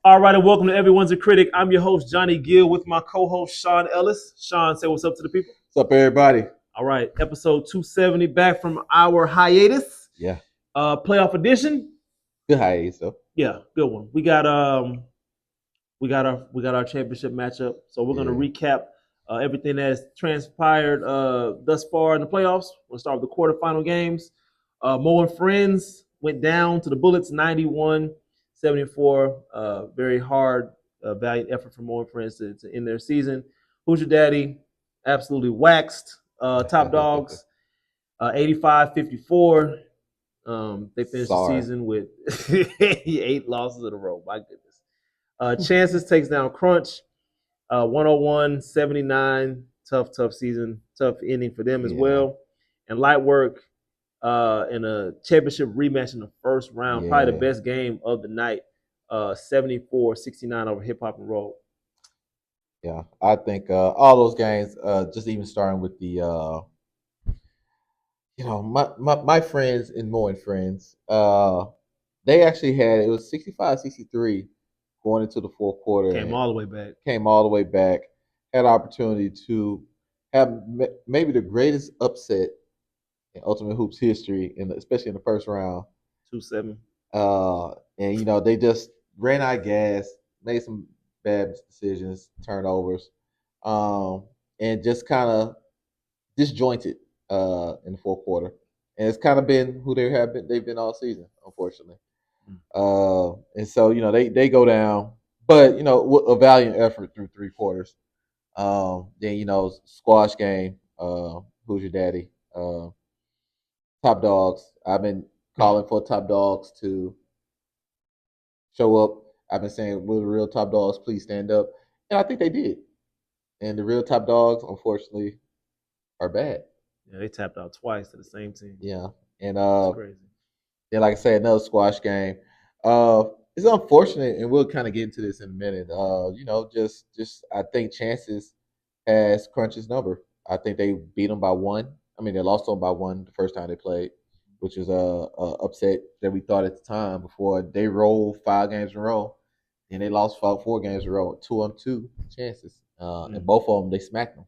All right, and welcome to Everyone's a Critic. I'm your host, Johnny Gill, with my co-host, Sean Ellis. Sean, say what's up to the people. What's up, everybody? All right, episode 270, back from our hiatus. Yeah. Playoff edition. Good hiatus, though. Yeah, good one. We got our championship matchup. So we're gonna recap everything that has transpired thus far in the playoffs. We'll start with the quarterfinal games. Mo and Friends went down to the Bullets 91-74. Very hard, valiant effort from Mo and Friends to end their season. Who's Your Daddy? Absolutely waxed. Top Dogs 85-54. They finished the season with 8 losses in a row. My goodness. Chances takes down Crunch 101-79. Tough season. Tough ending for them as well. And Light Work in a championship rematch in the first round. Probably the best game of the night. 74-69 over Hip Hop and Roll. Yeah, I think all those games, just even starting with the my friends and Mo and Friends, they actually had, it was 65-63 going into the fourth quarter. Came all the way back. Had opportunity to have maybe the greatest upset in Ultimate Hoops history, especially in the first round. 2-7. And they just ran out of gas, made some bad decisions, turnovers, and just kind of disjointed in the fourth quarter. And it's kind of been who they've been all season, unfortunately. And so they go down, but a valiant effort through three quarters. Then squash game. Who's Your Daddy? Top Dogs. I've been calling for Top Dogs to show up. I've been saying, will the real Top Dogs please stand up? And I think they did. And the real Top Dogs, unfortunately, are bad. Yeah, they tapped out twice to the same team. Yeah. And That's crazy. Then, like I said, another squash game. It's unfortunate, and we'll kind of get into this in a minute. Just I think Chances has Crunch's number. I think they beat them by 1. I mean, they lost them by 1 the first time they played, which was a upset that we thought at the time before they rolled 5 games in a row. And they lost 4 games in a row, 2-2 Chances. And both of them, they smacked them.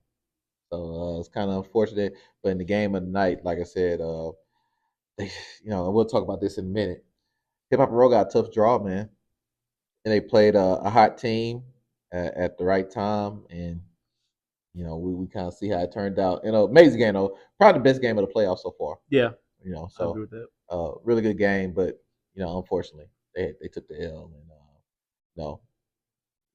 So it's kind of unfortunate. But in the game of the night, like I said, and we'll talk about this in a minute. Hip Hop and Roll got a tough draw, man. And they played a hot team at the right time. And, we kind of see how it turned out. Amazing game, though. Probably the best game of the playoffs so far. Yeah. So I agree with that. Really good game, but unfortunately they took the L, and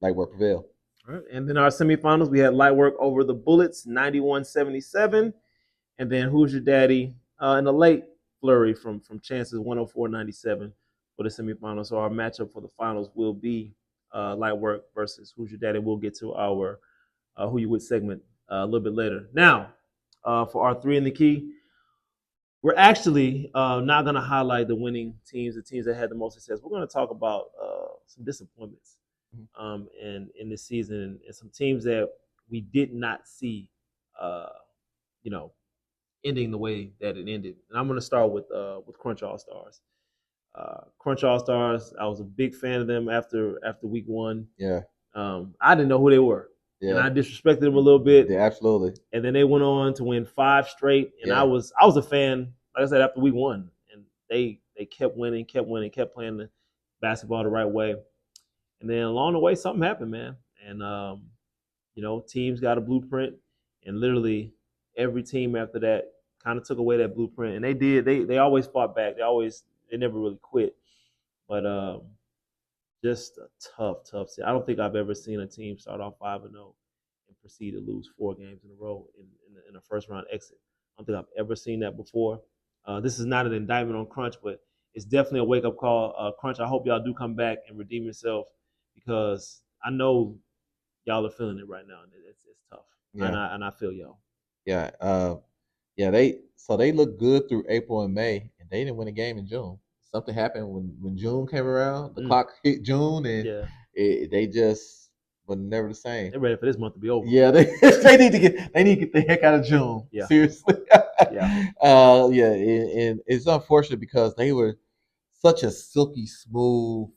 Light Work prevailed. All right. And then our semifinals, we had Light Work over the Bullets 91-77, and then Who's Your Daddy in a late flurry from Chances 104-97 for the semifinals. So our matchup for the finals will be Light Work versus Who's Your Daddy. We'll get to our Who You Wit segment a little bit later. Now, for our 3 in the key, we're actually not going to highlight the winning teams, the teams that had the most success. We're going to talk about some disappointments in this season, and some teams that we did not see, ending the way that it ended. And I'm going to start with Crunch Allstars. Crunch Allstars, I was a big fan of them after week 1. Yeah. I didn't know who they were. Yeah. And I disrespected them a little bit. Yeah, absolutely. And then they went on to win 5 straight. And I was a fan, like I said, after week 1. And they kept winning, kept playing the basketball the right way. And then along the way, something happened, man. And teams got a blueprint, and literally every team after that kind of took away that blueprint. And they did. They always fought back. They never really quit. But just a tough season. I don't think I've ever seen a team start off 5-0 and proceed to lose 4 games in a row in a first round exit. I don't think I've ever seen that before. This is not an indictment on Crunch, but it's definitely a wake up call. Crunch, I hope y'all do come back and redeem yourself, because I know y'all are feeling it right now, and it's tough. Yeah. And I feel y'all. Yeah. They looked good through April and May, and they didn't win a game in June. Something happened when June came around. The clock hit June, and they just were never the same. They're ready for this month to be over. Yeah, they need to get the heck out of June. Yeah. Seriously. Yeah. And it's unfortunate because they were such a silky smooth,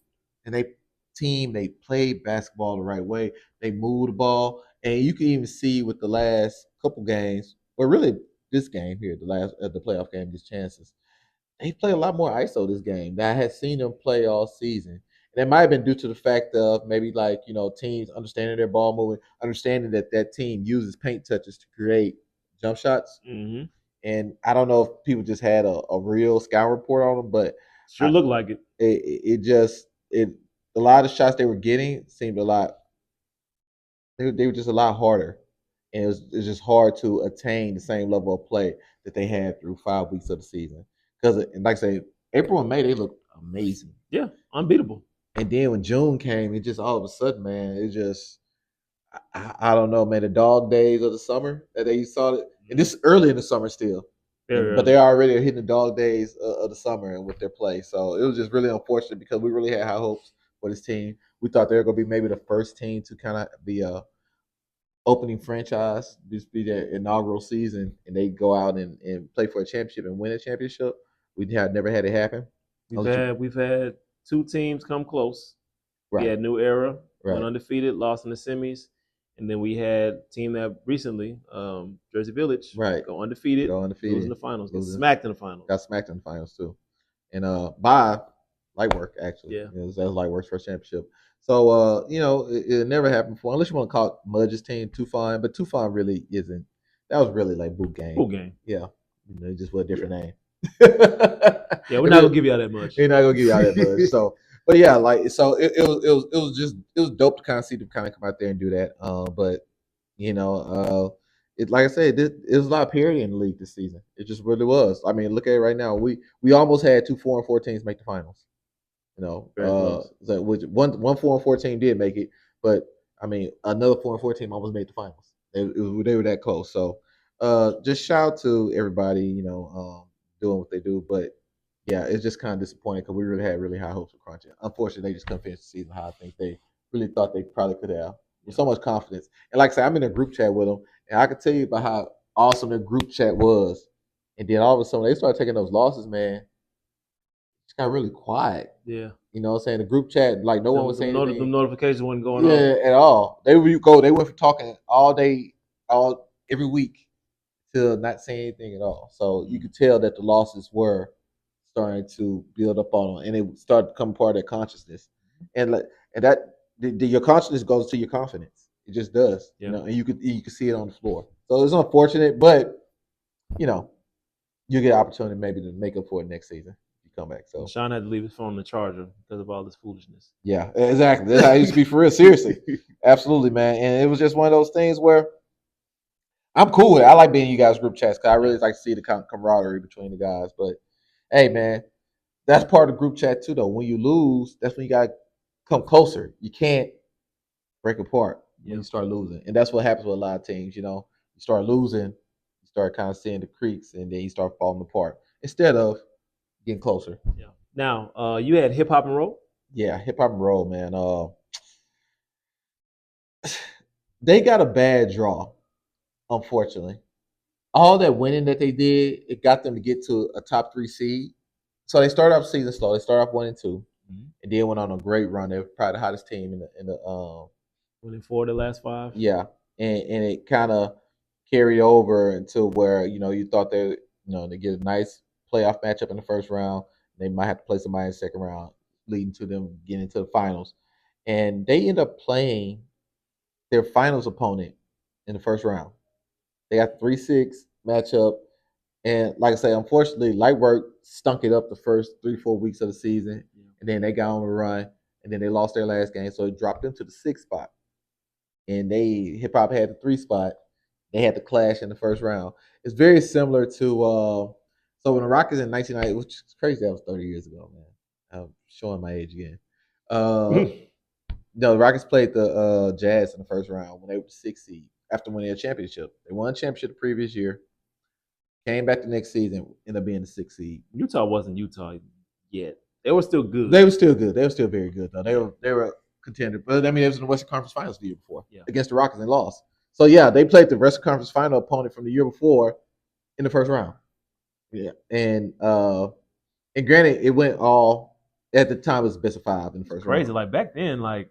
and team. They played basketball the right way. They moved the ball, and you can even see with the last couple games, or really this game here, the playoff game, these chances. They play a lot more ISO this game than I had seen them play all season. And it might have been due to the fact of maybe teams understanding their ball moving, understanding that team uses paint touches to create jump shots. Mm-hmm. And I don't know if people just had a real scout report on them, but sure looked like it. A lot of shots they were getting seemed a lot. They were just a lot harder, and it was just hard to attain the same level of play that they had through 5 weeks of the season. Because, like I say, April and May they looked amazing. Yeah, unbeatable. And then when June came, it just all of a sudden, man, it just I don't know, man. The dog days of the summer that they saw it, and this early in the summer still, but they already are hitting the dog days of the summer with their play. So it was just really unfortunate because we really had high hopes for this team. We thought they were going to be maybe the first team to kind of be a opening franchise, just be their inaugural season, and they go out and play for a championship and win a championship. We had never had it happen. We've had two teams come close. Right. We had New Era, went undefeated, lost in the semis. And then we had a team that recently, Jersey Village, go undefeated, lose in the finals, get smacked in the finals. Got smacked in the finals too. And by Lightwork, actually. Yeah. That was Lightwork's first championship. So, it never happened before, unless you want to call it Mudge's team Tufan, but Tufan really isn't. That was really like boot game. Boot game. Yeah. Just with a different name. Yeah, we're not going to give you all that much. We're not going to give you all that much. So, but yeah, it was dope to kind of see them kind of come out there and do that. But like I said, it was a lot of parity in the league this season. It just really was. I mean, look at it right now. We almost had 2 4-4 teams make the finals. Which one 4-4 team did make it, but I mean another 4-4 team almost made the finals. They were that close. So just shout out to everybody, doing what they do. But yeah, it's just kind of disappointing because we really had really high hopes for Crunching. Unfortunately, they just couldn't finish the season how I think they really thought they probably could have with so much confidence. And like I said, I'm in a group chat with them, and I can tell you about how awesome their group chat was. And then all of a sudden, they started taking those losses, man. It's got really quiet. Yeah. You know what I'm saying? The group chat, like no one was saying anything. The notifications wasn't going on. Yeah, at all. They went from talking all day, every week to not saying anything at all. So you could tell that the losses were starting to build up on them, and it started to become part of their consciousness. And that your consciousness goes to your confidence. It just does. Yeah. And you could see it on the floor. So it's unfortunate, but you get an opportunity maybe to make up for it next season. Come back. So Sean had to leave his phone in the charger because of all this foolishness. Yeah, exactly. That's how it used to be for real. Seriously. Absolutely, man. And it was just one of those things where I'm cool with it. I like being in you guys' group chats because I really like to see the camaraderie between the guys. But hey, man, that's part of the group chat too, though. When you lose, that's when you got to come closer. You can't break apart when you start losing. And that's what happens with a lot of teams, You start losing, you start kind of seeing the creaks, and then you start falling apart. Instead of getting closer. Yeah. Now, you had hip hop and roll? Yeah, hip hop and roll, man. They got a bad draw, unfortunately. All that winning that they did, it got them to get to a top 3 seed. So they started off season slow. They started off 1-2, and then went on a great run. They were probably the hottest team in the winning 4 of the last 5. Yeah, and it kind of carried over until where you thought they get a nice playoff matchup in the first round. They might have to play somebody in the second round, leading to them getting into the finals. And they end up playing their finals opponent in the first round. They got 3-6 matchup. And like I say, unfortunately, Lightwork stunk it up the first 3-4 weeks of the season. And then they got on a run. And then they lost their last game. So it dropped them to the 6th spot. And Hip Hop had the 3 spot. They had to clash in the first round. It's very similar to so when the Rockets in 1990, which is crazy, that was 30 years ago, man. I'm showing my age again. The Rockets played the Jazz in the first round when they were the 6th seed after winning a championship. They won a championship the previous year, came back the next season, ended up being the 6th seed. Utah wasn't Utah yet. They were still good. They were still good. They were still very good, though. They were a contender. But, I mean, it was in the Western Conference Finals the year before against the Rockets and lost. So, yeah, they played the Western Conference Final opponent from the year before in the first round. Yeah, and granted, it went all At the time, it was best of 5 in the first Crazy. round. Like back then, like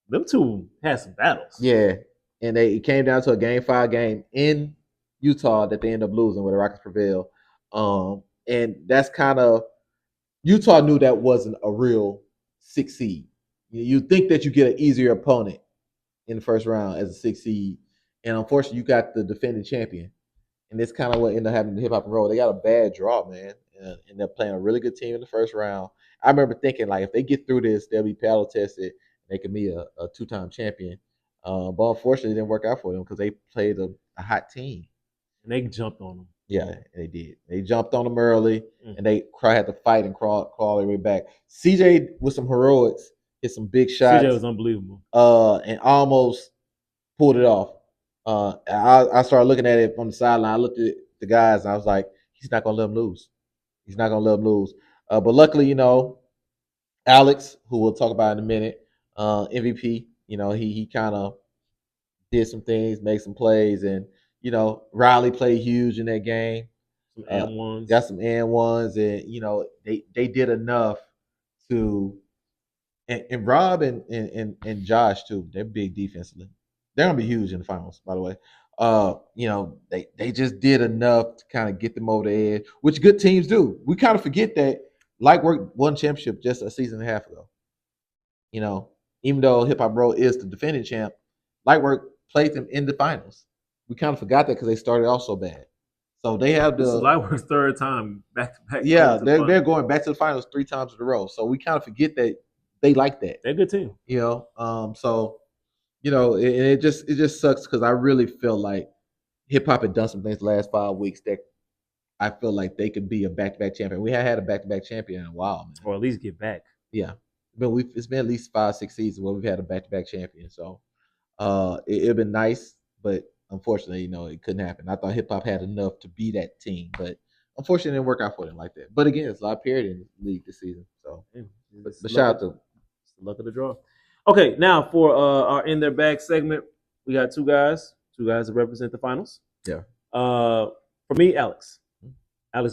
them two had some battles. Yeah, and it came down to a Game 5 game in Utah that they ended up losing where the Rockets prevailed. And that's kind of Utah knew that wasn't a real 6 seed. You think that you get an easier opponent in the first round as a 6 seed, and unfortunately, you got the defending champion. And that's kind of what ended up happening to Hip Hop and Roll. They got a bad draw, man, and they're playing a really good team in the first round. I remember thinking, like, if they get through this, they'll be paddle tested. They can be a 2-time champion. But unfortunately, it didn't work out for them because they played a hot team. And they jumped on them. Yeah, they did. They jumped on them early, and they had to fight and crawl their way back. CJ with some heroics, hit some big shots. CJ was unbelievable. And almost pulled it off. I started looking at it from the sideline. I looked at the guys, and I was like, he's not going to let them lose. He's not going to let them lose. But luckily, Alex, who we'll talk about in a minute, MVP, he kind of did some things, made some plays, and, Riley played huge in that game. Some and ones. Got some and ones, and, they did enough to – and Rob and Josh, too, they're big defensively. They're gonna be huge in the finals, by the way. They just did enough to kind of get them over the edge, which good teams do. We kind of forget that Lightwork won championship just a season and a half ago. Even though Hip Hop Bro is the defending champ, Lightwork played them in the finals. We kind of forgot that because they started off so bad. So they have this is Lightwork's third time back to back. Yeah, they're going back to the finals 3 times in a row. So we kind of forget that they like that. They're a good team. So. It just sucks because I really feel like hip hop had done some things the last 5 weeks that I feel like they could be a back-to-back champion. We haven't had a back-to-back champion in a while, man. Or at least get back. Yeah, but it's been at least 5-6 seasons where we've had a back-to-back champion. So it'd been nice, but unfortunately, it couldn't happen. I thought hip hop had enough to be that team, but unfortunately, it didn't work out for them like that. But again, it's a lot of parity in the league this season. So, but shout out to it's the luck of the draw. Okay, now for our In Their Bag segment, we got two guys that represent the finals. Yeah. For me, Alex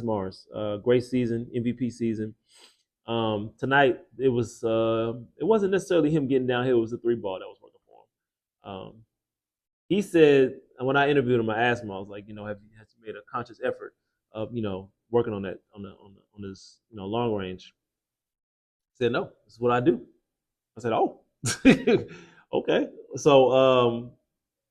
Mars, great season, MVP season. Tonight it wasn't necessarily him getting downhill; it was the 3 ball that was working for him. He said, and when I interviewed him, I asked him, I was like, have you made a conscious effort of working on that on this long range? He said, no, this is what I do. I said, oh. Okay, so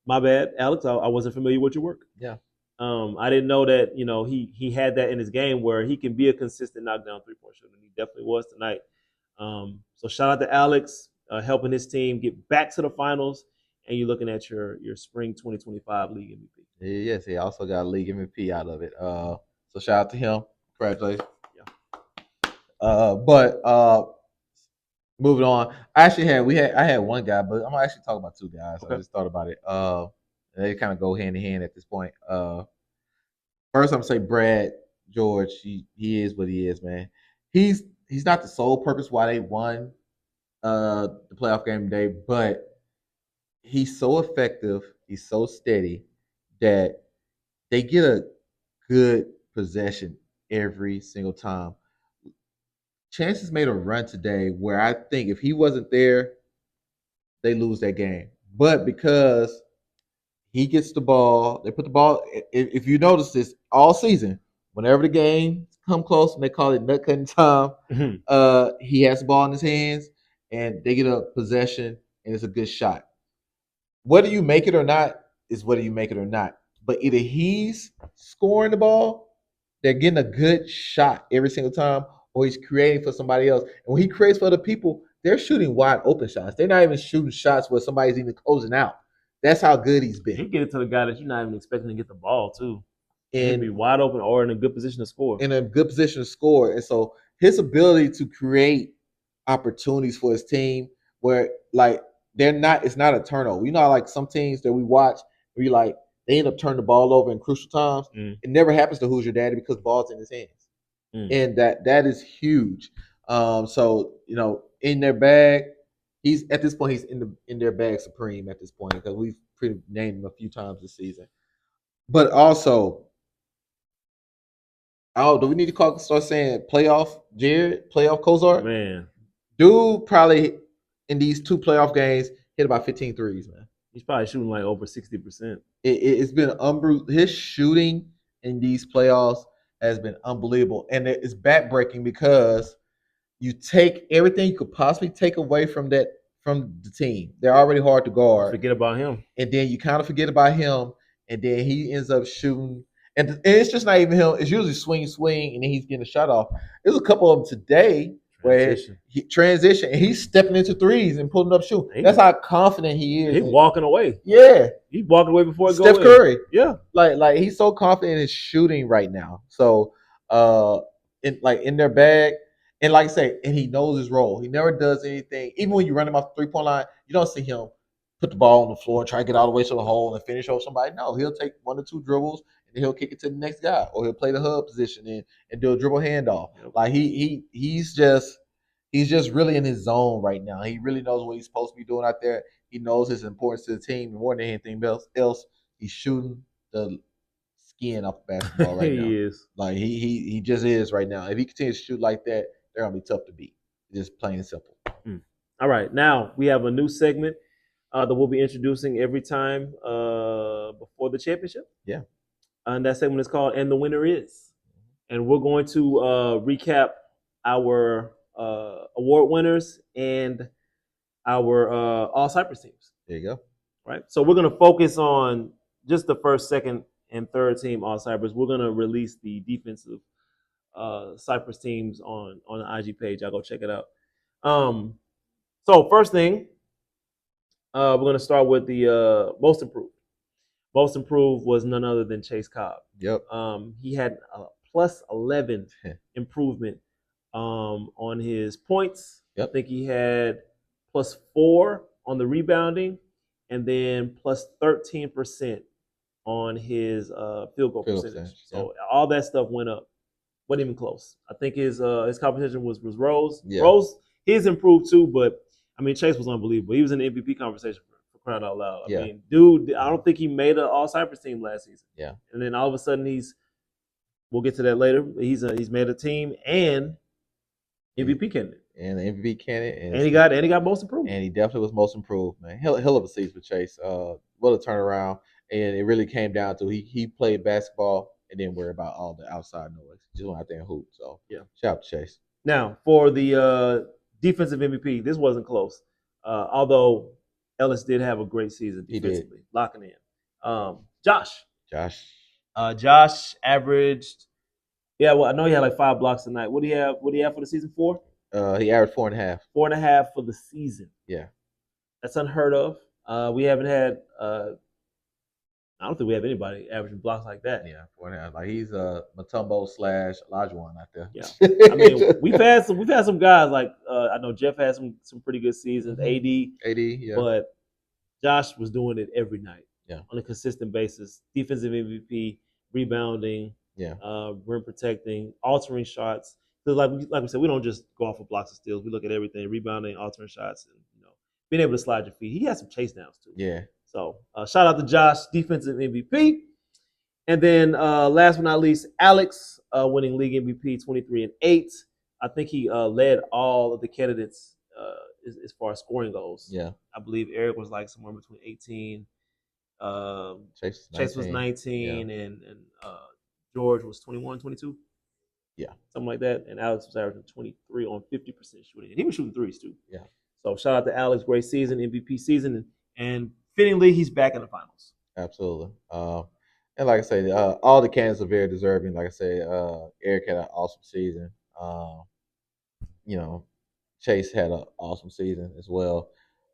my bad, Alex. I wasn't familiar with your work. Yeah. I didn't know that he had that in his game where he can be a consistent knockdown 3-point shooter. He definitely was tonight. So shout out to Alex helping his team get back to the finals, and you're looking at your spring 2025 league MVP. Yes, he also got a league MVP out of it. So shout out to him. Congratulations. Yeah. Moving on, I had one guy, but I'm gonna actually talk about 2 guys. Okay. I just thought about it. They kind of go hand in hand at this point. First, I'm gonna say Brad George. He is what he is, man. He's not the sole purpose why they won the playoff game today, but he's so effective. He's so steady that they get a good possession every single time. Chances made a run today where I think if he wasn't there, they lose that game. But because he gets the ball, they put the ball. If you notice this all season, whenever the game come close and they call it nut cutting time, he has the ball in his hands and they get a possession and it's a good shot. Whether you make it or not is whether you make it or not. But either he's scoring the ball, they're getting a good shot every single time, or he's creating for somebody else. And when he creates for other people, they're shooting wide open shots. They're not even shooting shots where somebody's even closing out. That's how good he's been. He get it to the guy that you're not even expecting to get the ball, too. And be wide open or in a good position to score. And so his ability to create opportunities for his team where, like, it's not a turnover. Like some teams that we watch where you like, they end up turning the ball over in crucial times. It never happens to Hoosier Daddy because the ball's in his hands. And that is huge. So in their bag, he's at this point he's in their bag supreme at this point because we've named him a few times this season. But also, Oh, do we need to start saying playoff Jared, playoff Kozar? Man, Dude probably in these 2 playoff games hit about 15 threes, man. he's probably shooting like over 60%. It's been unbelievable. His shooting in these playoffs has been unbelievable, and it's backbreaking because you take everything you could possibly take away from the team. They're already hard to guard. Forget about him. And then you kind of forget about him, and then he ends up shooting. And it's just not even him. It's usually swing, and then he's getting a shot off. There's a couple of them today where he transition, and he's stepping into threes and pulling up shooting. That's how confident he is. He's walking away. Yeah. He's walking away before it goes Steph Curry. Yeah. Like he's so confident in his shooting right now. So in their bag. And like I say, and he knows his role. He never does anything. Even when you run him off the 3-point line, you don't see him put the ball on the floor and try to get all the way to the hole and finish over somebody. No, he'll take 1 or 2 dribbles and he'll kick it to the next guy, or he'll play the hub position and do a dribble handoff. Like he's just really in his zone right now. He really knows what he's supposed to be doing out there. He knows his importance to the team, and more than anything else, he's shooting the skin off the basketball right now. He is. Like he just is right now. If he continues to shoot like that, they're gonna be tough to beat. Just plain and simple. All right, now we have a new segment that we'll be introducing every time before the championship. Yeah. And that segment is called "And the Winner Is," and we're going to recap our award winners and our All Cypress teams. There you go. Right. So we're going to focus on just the first, second, and third team All Cypress. We're going to release the defensive Cypress teams on the IG page. I'll go check it out. So first thing, we're going to start with the most improved. Most improved was none other than Chase Cobb. Yep. He had a plus 11 improvement on his points. Yep. I think he had plus 4 on the rebounding, and then plus 13% on his field goal percentage. So all that stuff went up. Wasn't even close. I think his competition was Rose. Yeah. Rose, his improved too, but I mean Chase was unbelievable. He was in the MVP conversation for crying out loud. I mean, dude, I don't think he made an All Cypress team last season. Yeah. And then all of a sudden we'll get to that later. He's made a team and MVP candidate. And the MVP candidate. And he got most improved. And he definitely was most improved, man. Hell of a season for Chase. What a turnaround. And it really came down to he played basketball and didn't worry about all the outside noise. Just went out there and hooped. So yeah, shout out to Chase. Now for the defensive MVP, this wasn't close. Although Ellis did have a great season defensively, locking in. Josh averaged. Yeah, well, I know he had like 5 blocks tonight. What do you have? What do you have for the season? 4? He averaged 4.5. 4.5 for the season. Yeah, that's unheard of. We haven't had. I don't think we have anybody averaging blocks like that. Yeah, 4.5. Like he's Matumbo / Olajuwon out there. Yeah, I mean we've had some guys like I know Jeff had some pretty good seasons. AD, yeah. But Josh was doing it every night. Yeah, on a consistent basis. Defensive MVP, rebounding. Yeah, rim protecting, altering shots. Because like we said, we don't just go off of blocks and steals. We look at everything: rebounding, altering shots, and being able to slide your feet. He had some chase downs too. Yeah. So shout out to Josh, defensive MVP. And then last but not least, Alex winning league MVP, 23-8. I think he led all of the candidates as far as scoring goes. Yeah. I believe Eric was like somewhere between 18. Chase was 19, yeah. and George was 21, 22. Yeah. Something like that. And Alex was averaging 23 on 50% shooting. And he was shooting threes too. Yeah. So shout out to Alex, great season, MVP season. And fittingly, he's back in the finals. Absolutely. And like I say, all the candidates are very deserving. Like I say, Eric had an awesome season. Chase had an awesome season as well.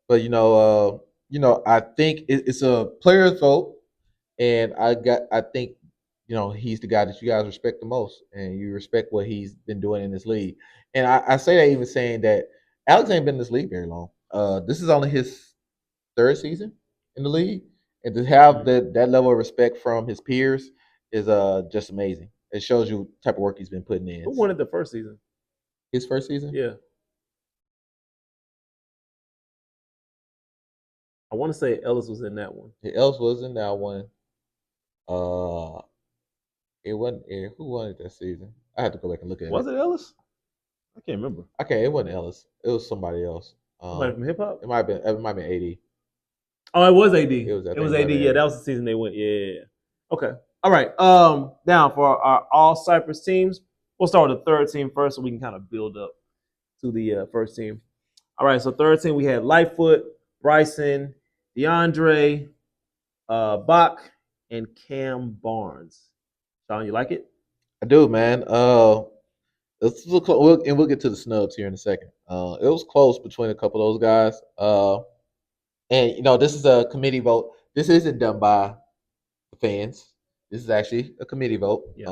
But I think it's a player's vote, and I think he's the guy that you guys respect the most, and you respect what he's been doing in this league. And I say that even saying that Alex ain't been in this league very long. This is only his 3rd season in the league, and to have that level of respect from his peers is just amazing. It shows you the type of work he's been putting in. Who won it the first season? His first season? Yeah. I want to say Ellis was in that one. Yeah, Ellis was in that one. It wasn't. Who won it that season? I had to go back and look at Was it. it Ellis? I can't remember. Okay, it wasn't Ellis. It was somebody else. Somebody from hip hop. It might have been. It might have been AD. Oh, it was AD. It was. It was AD. Yeah, that was the season they went. Yeah. Okay. All right. Now for our All Cypress teams, we'll start with the third team first, so we can kind of build up to the first team. All right. So third team, we had Lightfoot, Bryson, DeAndre, Bach, and Cam Barnes. Sean, you like it? I do, man. Let's look, and we'll get to the snubs here in a second. It was close between a couple of those guys. And this is a committee vote. This isn't done by the fans. This is actually a committee vote. Yeah.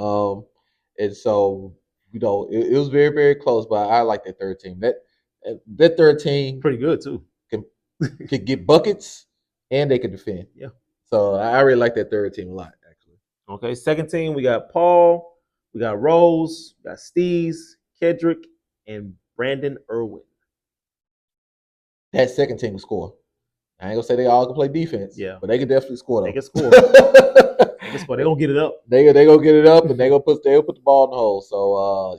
And so it was very, very close. But I like that third team. That third team pretty good too. Could get buckets and they could defend. Yeah. So I really like that third team a lot, actually. Okay, second team, we got Paul, we got Rose, we got Steez, Kedrick, and Brandon Irwin. That second team will score. I ain't gonna say they all can play defense, but they can definitely score. They can score. They're gonna get it up. They gonna get it up, and they'll put the ball in the hole. So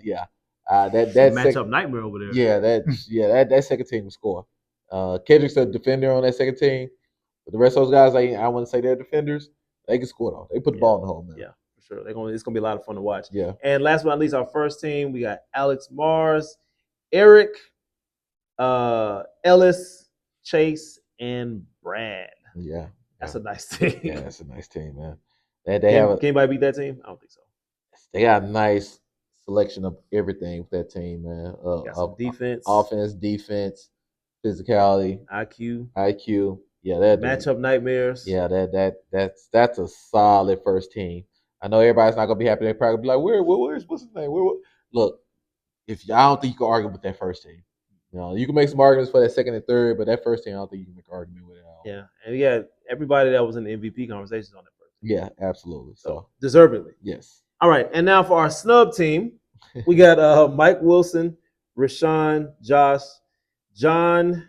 that matchup nightmare over there. Yeah, that second team will score. Kedrick's a defender on that second team, but the rest of those guys, I wouldn't say they're defenders. They can score though. They put the ball in the hole, man. Yeah, for sure. It's gonna be a lot of fun to watch. Yeah. And last but not least, our first team, we got Alex Mars, Eric, Ellis, Chase, and Brad. Yeah. That's a nice team. Yeah, that's a nice team, man. Can anybody beat that team? I don't think so. They got a nice selection of everything with that team, man. Got some defense, offense, defense, physicality, IQ. Yeah, that matchup nightmares. Yeah, that's a solid first team. I know everybody's not gonna be happy. They probably be like, where's what's his name? Look, I don't think you can argue with that first team. You can make some arguments for that second and third, but that first team, I don't think you can make an argument with it at all. Yeah, and we got everybody that was in the MVP conversations on that first team. Yeah, absolutely. So deservedly. Yes. All right, and now for our snub team, we got Mike Wilson, Rashawn, Josh, John,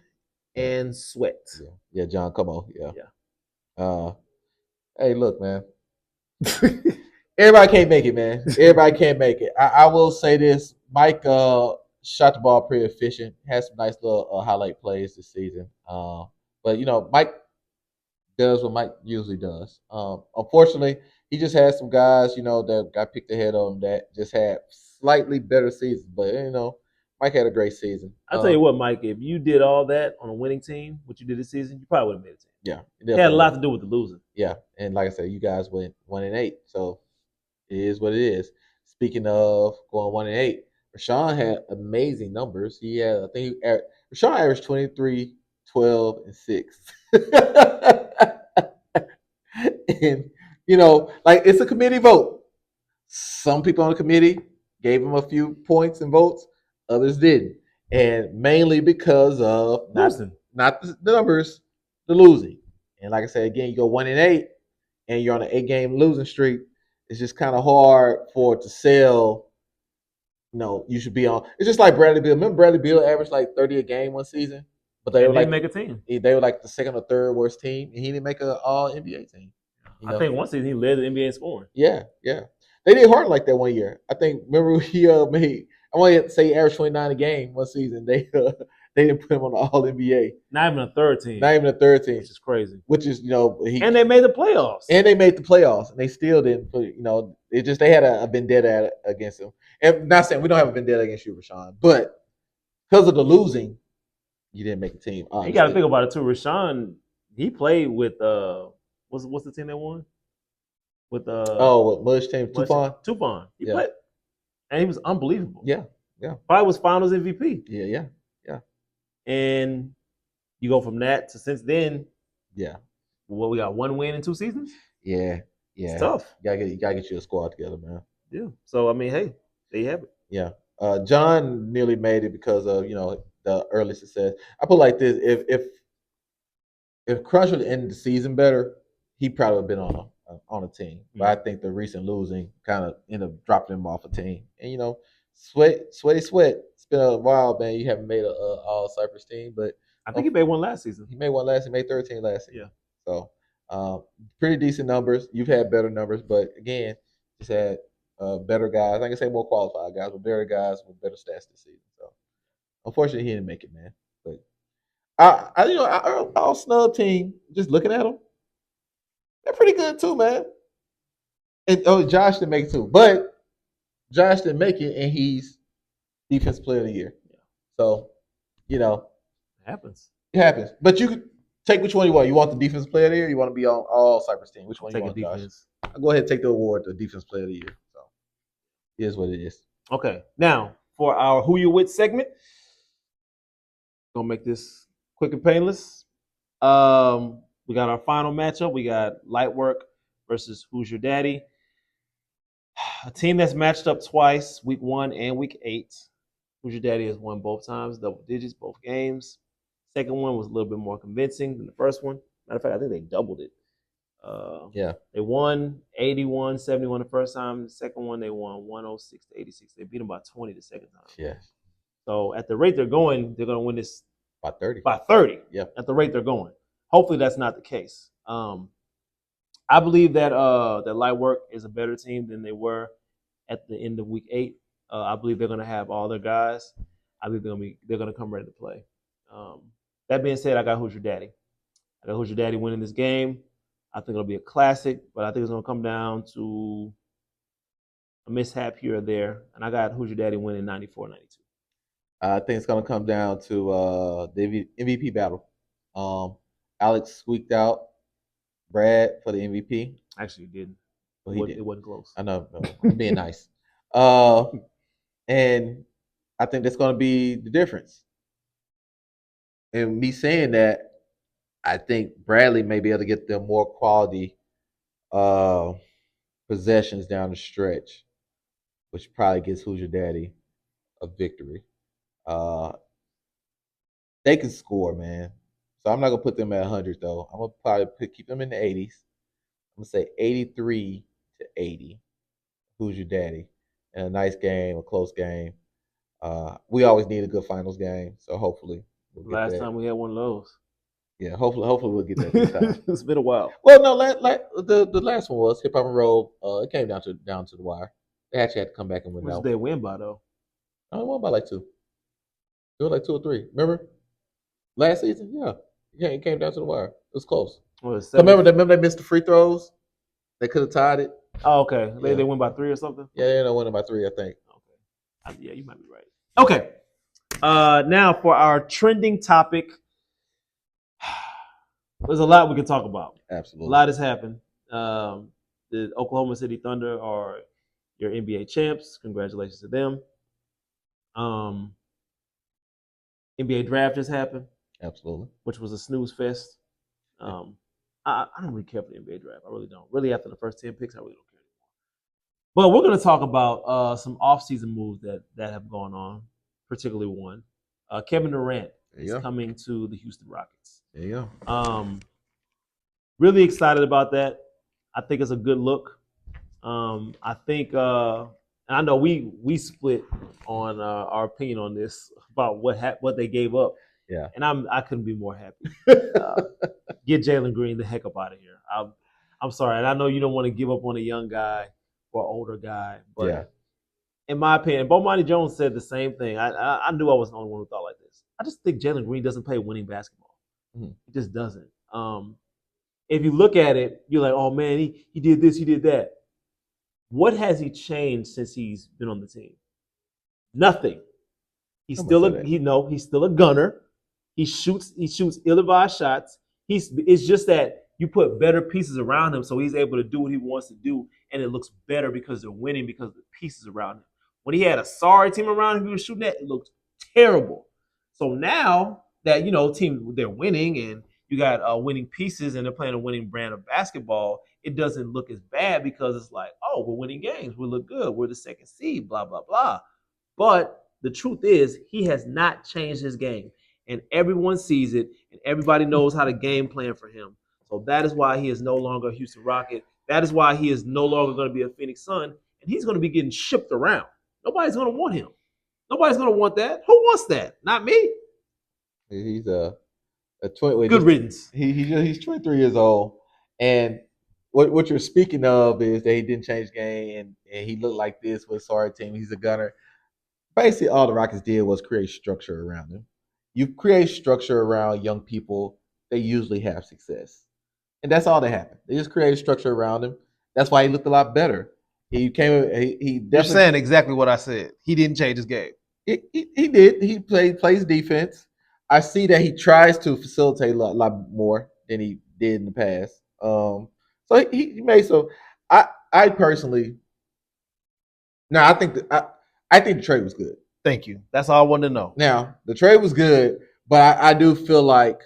and Sweat. Yeah, John, come on. Yeah. Hey, look, man. Everybody can't make it, man. Everybody can't make it. I will say this. Mike shot the ball pretty efficient. Had some nice little highlight plays this season. But Mike does what Mike usually does. Unfortunately, he just had some guys, that got picked ahead of him that just had slightly better seasons. But Mike had a great season. I'll tell you what, Mike, if you did all that on a winning team, what you did this season, you probably would have made a team. Yeah. It had a lot to do with the losing. Yeah. And like I said, you guys went 1-8. So it is what it is. Speaking of going 1-8, Rashawn had amazing numbers. He had, Rashawn averaged 23, 12, and 6. And it's a committee vote. Some people on the committee gave him a few points and votes. Others didn't. And mainly because of not the numbers, the losing. And like I said, again, you go 1-8 and you're on an 8-game losing streak. It's just kind of hard for it to sell. You should be on. It's just like Bradley Beal. Remember Bradley Beal averaged like 30 a game one season? But they didn't make a team. They were like the second or third worst team, and he didn't make an all NBA team. I think one season he led the NBA in scoring. Yeah. They did hard like that one year. I think. Remember he made. I want to say he averaged 29 a game one season. They didn't put him on the All NBA. Not even a third team. Which is crazy. Which is and they made the playoffs. And they still didn't put. It just they had a vendetta against him. And not saying we don't have a vendetta against you, Rashawn, but because of the losing, you didn't make a team. You got to think about it too. Rashawn, he played with what's the team they won? With Mudge team, Tufan. He played, and he was unbelievable. Yeah. Probably was Finals MVP. Yeah. And you go from that to since then. Yeah. Well, we got one win in 2 seasons. Yeah. It's tough. You gotta get you a squad together, man. Yeah. So I mean, hey, there you have it. Yeah. John nearly made it because of the early success. I put it like this: if Crunch would end the season better, he probably would have been on a team. But I think the recent losing kind of ended up dropping him off a team. And Sweat. It's been a while, man. You haven't made a All Cypress team, but I think he made one last season. He made one last. He made 13 last season. Yeah. So pretty decent numbers. You've had better numbers, but again, just had better guys. I can say more qualified guys, but better guys with better stats this season. So unfortunately, he didn't make it, man. But our snub team, just looking at them, they're pretty good too, man. And Josh didn't make it too, but Josh didn't make it, and he's defensive player of the year. Yeah. So, it happens. It happens. But you could take which one you want. You want the defensive player of the year? Or you want to be on all Cypress team? Which one you want, Josh? I'll go ahead and take the award, the defensive player of the year. So, it is what it is. Okay. Now, for our Who You Wit segment, gonna make this quick and painless. We got our final matchup. We got Lightwork versus Who's Your Daddy. A team that's matched up twice, week 1 and week 8. Who's Your Daddy has won both times, double digits, both games. Second one was a little bit more convincing than the first one. Matter of fact, I think they doubled it. They won 81-71 the first time. The second one, they won 106-86. They beat them by 20 the second time. Yeah. So at the rate they're going to win this by 30. By 30. Yeah. At the rate they're going. Hopefully that's not the case. I believe that that Lightwork is a better team than they were at the end of week 8. I believe they're going to have all their guys. I believe they're going to come ready to play. That being said, I got Who's Your Daddy. I got Who's Your Daddy winning this game. I think it'll be a classic, but I think it's going to come down to a mishap here or there. And I got Who's Your Daddy winning 94-92. I think it's going to come down to the MVP battle. Alex squeaked out Brad for the MVP. Actually, he didn't. Well, It wasn't close. I know. No, I'm being nice. And I think that's going to be the difference. And me saying that, I think Bradley may be able to get them more quality possessions down the stretch, which probably gives Who's Your Daddy a victory. They can score, man. So I'm not going to put them at 100, though. I'm going to probably keep them in the 80s. I'm going to say 83-80. Who's Your Daddy? And a nice game, a close game. We always need a good finals game, so hopefully we'll get Last time we had one of those. Yeah, hopefully we'll get that this time. It's been a while. Well, no, the last one was Hip Hop and Roll. It came down to the wire. They actually had to come back and win. What did they win by, though? I won by like 2. It was like 2 or 3. Remember? Last season? Yeah, it came down to the wire. It was close. Remember they missed the free throws? They could have tied it. Oh, okay. They win by 3 or something? Yeah, they won by 3, I think. Okay. Yeah, you might be right. Okay. Now for our trending topic. There's a lot we can talk about. Absolutely. A lot has happened. The Oklahoma City Thunder are your NBA champs. Congratulations to them. NBA draft just happened. Absolutely. Which was a snooze fest. I don't really care for the NBA draft. I really don't. Really, after the first 10 picks, I really don't care anymore. But we're going to talk about some offseason moves that have gone on, particularly one. Kevin Durant is coming to the Houston Rockets. There you go. Really excited about that. I think it's a good look. I think, and I know we split on our opinion on this about what they gave up. Yeah. And I couldn't be more happy. Get Jalen Green the heck up out of here. I'm sorry, and I know you don't want to give up on a young guy or an older guy, but in my opinion, Bomani Jones said the same thing. I knew I wasn't the only one who thought like this. I just think Jalen Green doesn't play winning basketball. Mm-hmm. He just doesn't. If you look at it, you're like, oh man, he did this, he did that. What has he changed since he's been on the team? Nothing. He's still a gunner. He shoots ill-advised shots. It's just that you put better pieces around him so he's able to do what he wants to do, and it looks better because they're winning because of the pieces around him. When he had a sorry team around him he was shooting at, it looked terrible. So now that, they're winning and you got winning pieces and they're playing a winning brand of basketball, it doesn't look as bad because it's like, oh, we're winning games. We look good. We're the second seed, blah, blah, blah. But the truth is he has not changed his game. And everyone sees it, and everybody knows how to game plan for him. So that is why he is no longer a Houston Rocket. That is why he is no longer going to be a Phoenix Sun, and he's going to be getting shipped around. Nobody's going to want him. Nobody's going to want that. Who wants that? Not me. He's a 20. Good riddance. He's 23 years old, and what you're speaking of is that he didn't change the game and he looked like this with a sorry team. He's a gunner. Basically, all the Rockets did was create structure around him. You create structure around young people, they usually have success. And that's all that happened. They just created structure around him. That's why he looked a lot better. He definitely. You're saying exactly what I said. He didn't change his game. He did. He plays defense. I see that he tries to facilitate a lot more than he did in the past. So he made some. I personally. Now I think I think the trade was good. Thank you. That's all I wanted to know. Now the trade was good, but I do feel like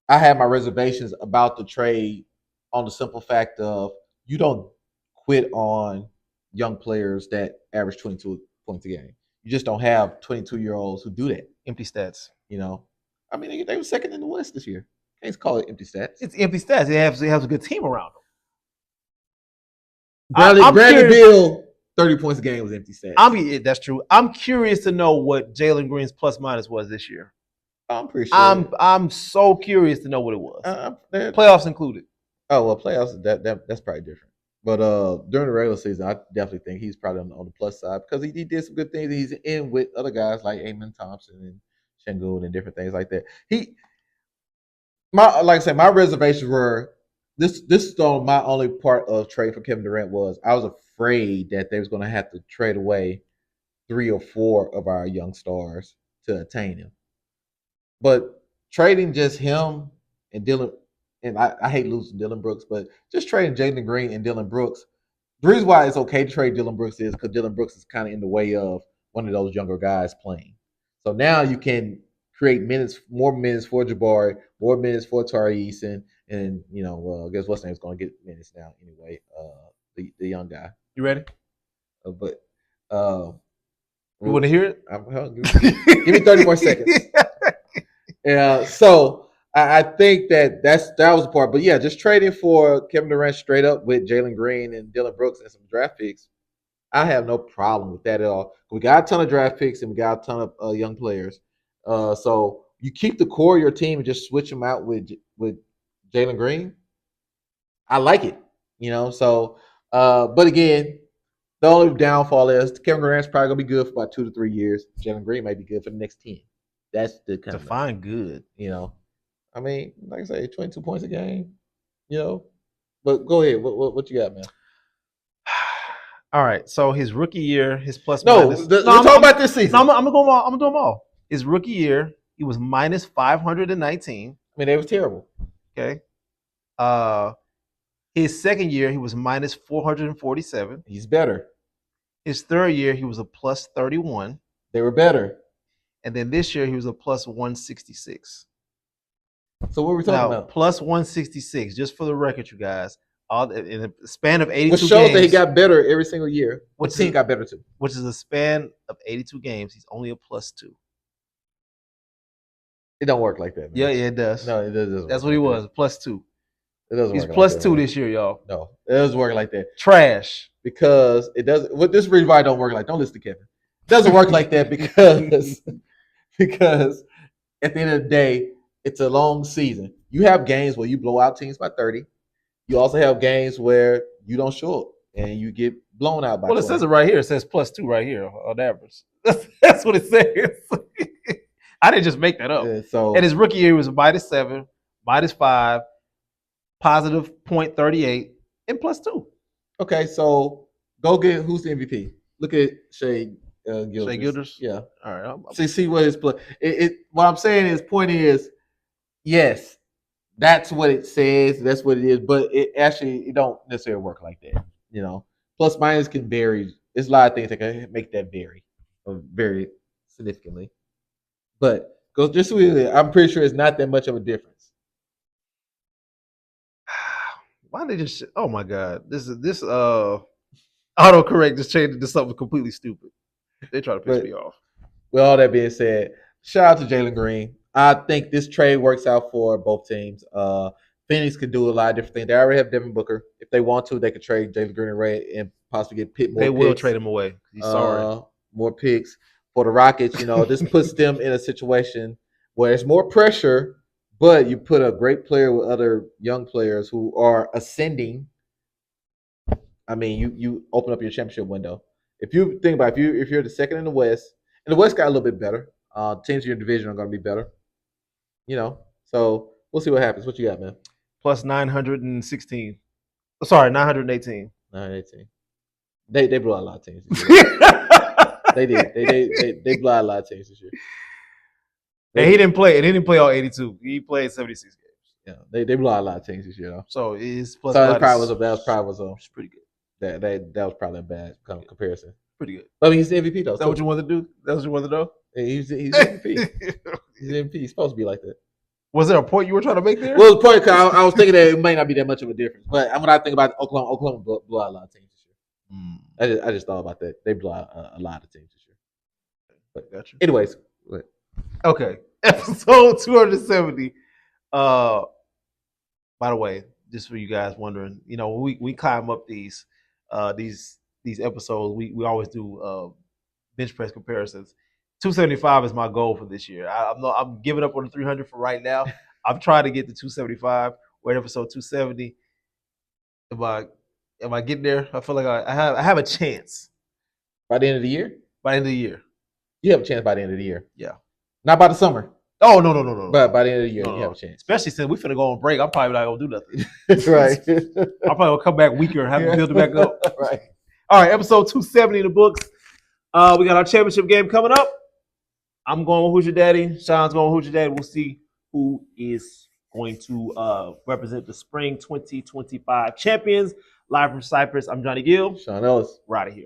I had my reservations about the trade on the simple fact of you don't quit on young players that average 22 points a game. You just don't have 22-year-olds who do that. Empty stats. You know, I mean, they were second in the West this year. Can't call it empty stats. It's empty stats. They have a good team around them. Bradley Beal, 30 points a game was empty stats. That's true. I'm curious to know what Jalen Green's plus minus was this year. I'm pretty sure. I'm so curious to know what it was. Playoffs included. Oh well, playoffs that's probably different. But during the regular season, I definitely think he's probably on the plus side because he did some good things. He's in with other guys like Amen Thompson and Şengün and different things like that. Like I said, my reservations were this is my only part of trade for Kevin Durant was I was afraid that they was going to have to trade away 3 or 4 of our young stars to attain him. But trading just him and Dylan, and I hate losing Dylan Brooks, but just trading Jalen Green and Dylan Brooks. The reason why it's okay to trade Dylan Brooks is because Dylan Brooks is kind of in the way of one of those younger guys playing. So now you can create more minutes for Jabari, more minutes for Tari Eason, and I guess what's name is going to get minutes now anyway. The young guy. You ready? You want to hear it? Give me 30 more seconds. Yeah, so I think that was the part. But yeah, just trading for Kevin Durant straight up with Jalen Green and Dylan Brooks and some draft picks, I have no problem with that at all. We got a ton of draft picks and we got a ton of young players. So you keep the core of your team and just switch them out with Jalen Green. I like it, So, but again, the only downfall is Kevin Durant's probably gonna be good for about 2 to 3 years. Jalen Green may be good for the next 10. That's the kind of define good. I mean, like I say, 22 points a game. But go ahead. What you got, man? All right. So his rookie year, his plus minus. We're talking about this season. I'm gonna go all. I'm gonna do them all. His rookie year, he was minus 519. I mean, they was terrible. Okay. His second year, he was minus 447. He's better. His third year, he was a plus 31. They were better. And then this year, he was a plus 166. So what are we talking about? Plus 166, just for the record, you guys. In a span of 82 games. Which shows that he got better every single year. What team got better too? Which is a span of 82 games. He's only a plus 2. It don't work like that, man. Yeah, it does. No, it doesn't. That's what he was, plus 2. It doesn't He's work plus like 2 that, this year, y'all. No, it doesn't work like that. Trash. Because it doesn't. What this reason why it don't work like. Don't listen to Kevin. It doesn't work like that because at the end of the day, it's a long season. You have games where you blow out teams by 30. You also have games where you don't show up and you get blown out by 20. It says it right here. It says plus 2 right here on average. That's what it says. I didn't just make that up. Yeah, so and his rookie year was minus 7, minus 5, positive 0.38, and plus 2. Okay, so go get who's the MVP. Look at Shai Gilgeous. Shai Gilgeous? Yeah. All right. See what his play. What I'm saying is, point is, yes, that's what it says. That's what it is. But it don't necessarily work like that. Plus minus can vary. There's a lot of things that can make that vary significantly. But just I'm pretty sure it's not that much of a difference. Why they just? Oh my God! This autocorrect just changed it to something completely stupid. They try to piss me off. With all that being said, shout out to Jalen Green. I think this trade works out for both teams. Phoenix could do a lot of different things. They already have Devin Booker. If they want to, they could trade Jalen Green and Ray and possibly get more picks. They will trade him away. He's sorry. More picks for the Rockets. This puts them in a situation where there's more pressure, But you put a great player with other young players who are ascending. I mean, you open up your championship window. If you think about if you're the second in the West, and the West got a little bit better. Teams in your division are going to be better. So we'll see what happens. What you got, man? Plus 916. Sorry, 918. 918. They blew out a lot of teams. They did. They blew out a lot of teams this year. And he didn't play. And he didn't play all 82. He played 76 games. Yeah, they blew out a lot of teams this year, though. So it's plus. So that probably was it's pretty good. That was probably a bad comparison. Pretty good. I mean, he's the MVP though. Is that what you wanted to do? That what you wanted to know? He's MVP. He's MVP. He's supposed to be like that. Was there a point you were trying to make there? Well, the point, I was thinking that it might not be that much of a difference. But when I think about Oklahoma blew out a lot of teams this year. I just thought about that. They blew out a lot of teams this year. But gotcha. Anyways. Okay. Episode 270. By the way, just for you guys wondering, we climb up these episodes. We always do bench press comparisons. 275 is my goal for this year. I'm giving up on the 300 for right now. I'm trying to get to 275. We're at episode 270. Am I getting there? I feel like I have a chance. By the end of the year? By the end of the year. You have a chance by the end of the year. Yeah. Not by the summer. Oh, no. But by the end of the year, you have a chance. Especially since we're finna go on break. I'm probably not going to do nothing. That's right. I'm probably going to come back weaker and have to build it back up. Right. All right, episode 270 in the books. We got our championship game coming up. I'm going with Who's Your Daddy. Sean's going with Who's Your Daddy. We'll see who is going to represent the spring 2025 champions. Live from Cypress, I'm Johnny Gill. Sean Ellis. We're out of here.